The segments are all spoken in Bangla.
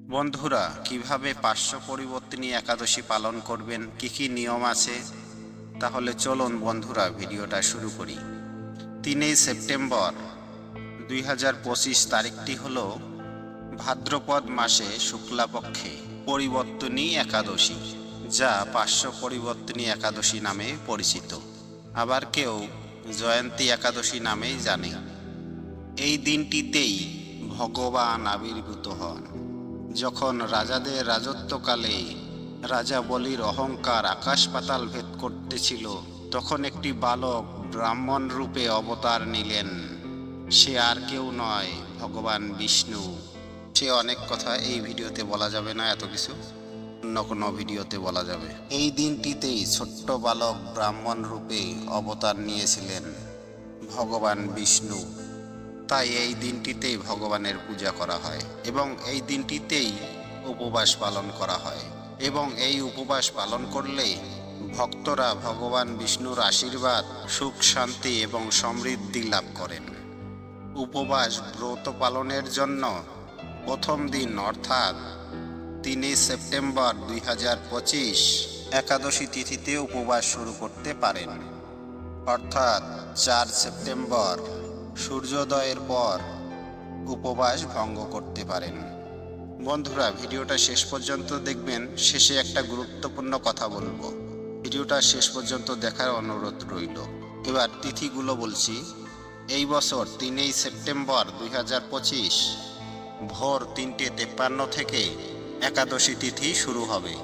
বন্ধুরা, কিভাবে পার্শ্ব পরিবর্তনী একাদশী পালন করবেন, কি কি নিয়ম আছে, তাহলে চলুন বন্ধুরা ভিডিওটা শুরু করি। 3 সেপ্টেম্বর 2025 তারিখটি হল ভাদ্রপদ মাসে শুক্লাপক্ষে পরিবর্তনী একাদশী, যা পার্শ্ব পরিবর্তনী একাদশী নামে পরিচিত। আবার কেউ জয়ন্তী একাদশী নামেই জানে। এই দিনটিতেই ভগবান আবির্ভূত হন। যখন রাজাদের রাজত্বকালে রাজা বলির অহংকার আকাশ পাতাল ভেদ করতেছিল, তখন একটি বালক ব্রাহ্মণ রূপে অবতার নিলেন। সে আর কেউ নয়, ভগবান বিষ্ণু। সে অনেক কথা এই ভিডিওতে বলা যাবে না, এত কিছু অন্য কোনো ভিডিওতে বলা যাবে। এই দিনটিতেই ছোট্ট বালক ব্রাহ্মণ রূপে অবতার নিয়েছিলেন ভগবান বিষ্ণু। তাই এই দিনটিতেই ভগবানের পূজা করা হয় এবং এই দিনটিতেই উপবাস পালন করা হয়। এবং এই উপবাস পালন করলে ভক্তরা ভগবান বিষ্ণুর আশীর্বাদ, সুখ, শান্তি এবং সমৃদ্ধি লাভ করেন। উপবাস ব্রত পালনের জন্য প্রথম দিন অর্থাৎ 3 সেপ্টেম্বর 2025 একাদশী তিথিতে উপবাস শুরু করতে পারেন। অর্থাৎ 4 সেপ্টেম্বর সূর্যোদয়ের পর উপবাস ভঙ্গ করতে পারেন। বন্ধুরা, ভিডিওটা শেষ পর্যন্ত দেখবেন। শেষে একটা গুরুত্বপূর্ণ কথা বলবো, ভিডিওটা শেষ পর্যন্ত দেখার অনুরোধ রইল। এবার তিথিগুলো বলছি। এই বছর 3 সেপ্টেম্বর 2025 ভোর 3:53 থেকে একাদশী তিথি শুরু হবে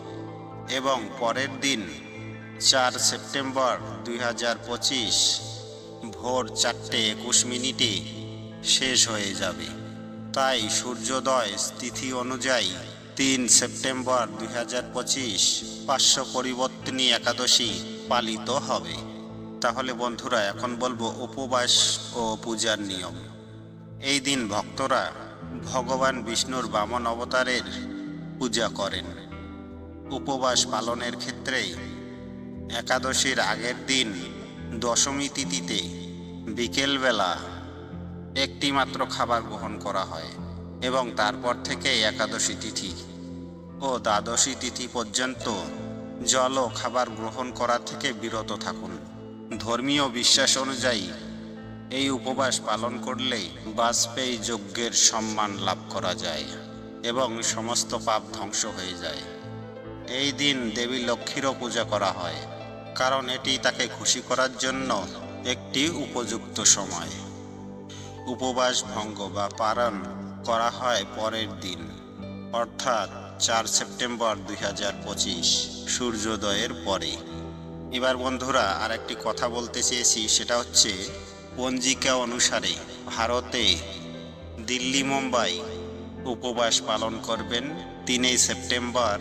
এবং পরের দিন 4 সেপ্টেম্বর 2025 ভোর 4:21 শেষ হয়ে যাবে। তাই সূর্যোদয় তিথি অনুযায়ী 3 সেপ্টেম্বর 2025 পার্শ্ব পরিবর্তনী একাদশী পালিত হবে। তাহলে বন্ধুরা, এখন বলবো উপবাস ও পূজার নিয়ম। এই দিন ভক্তরা ভগবান বিষ্ণুর বামন অবতারের পূজা করেন। উপবাস পালনের ক্ষেত্রে একাদশীর আগের দিন দশমী তিথিতে বিকেলবেলা একটি মাত্র খাবার গ্রহণ করা হয় এবং তারপর থেকে একাদশী তিথি ও দ্বাদশী তিথি পর্যন্ত জল ও খাবার গ্রহণ করা থেকে বিরত থাকুন। ধর্মীয় বিশ্বাস অনুযায়ী এই উপবাস পালন করলে বাজপেয়ী যজ্ঞের সম্মান লাভ করা যায় এবং সমস্ত পাপ ধ্বংস হয়ে যায়। এই দিন দেবী লক্ষ্মীরও পূজা করা হয়, কারণ এটি তাকে খুশি করার জন্য একটি উপযুক্ত সময়। উপবাস ভঙ্গ বা পালন করা হয় পরের দিন অর্থাৎ 4 সেপ্টেম্বর 2025 সূর্যোদয়ের পরে। এবার বন্ধুরা, আর একটি কথা বলতে চেয়েছি, সেটা হচ্ছে পঞ্জিকা অনুসারে ভারতে দিল্লি, মুম্বাই উপবাস পালন করবেন 3 সেপ্টেম্বর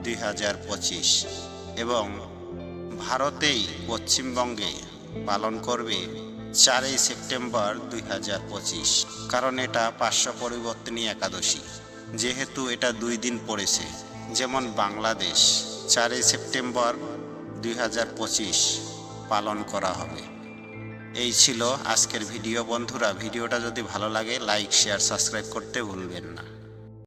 2025 এবং ভারতেই পশ্চিমবঙ্গে পালন করবে 4 সেপ্টেম্বর 2025, কারণ এটা পার্শ্ব পরিবর্তনী একাদশী। যেহেতু এটা 2 দিন পড়েছে, যেমন বাংলাদেশ 4 সেপ্টেম্বর 2025 পালন করা হবে। এই ছিল আজকের ভিডিও। বন্ধুরা, ভিডিওটা যদি ভালো লাগে লাইক, শেয়ার, সাবস্ক্রাইব করতে ভুলবেন না।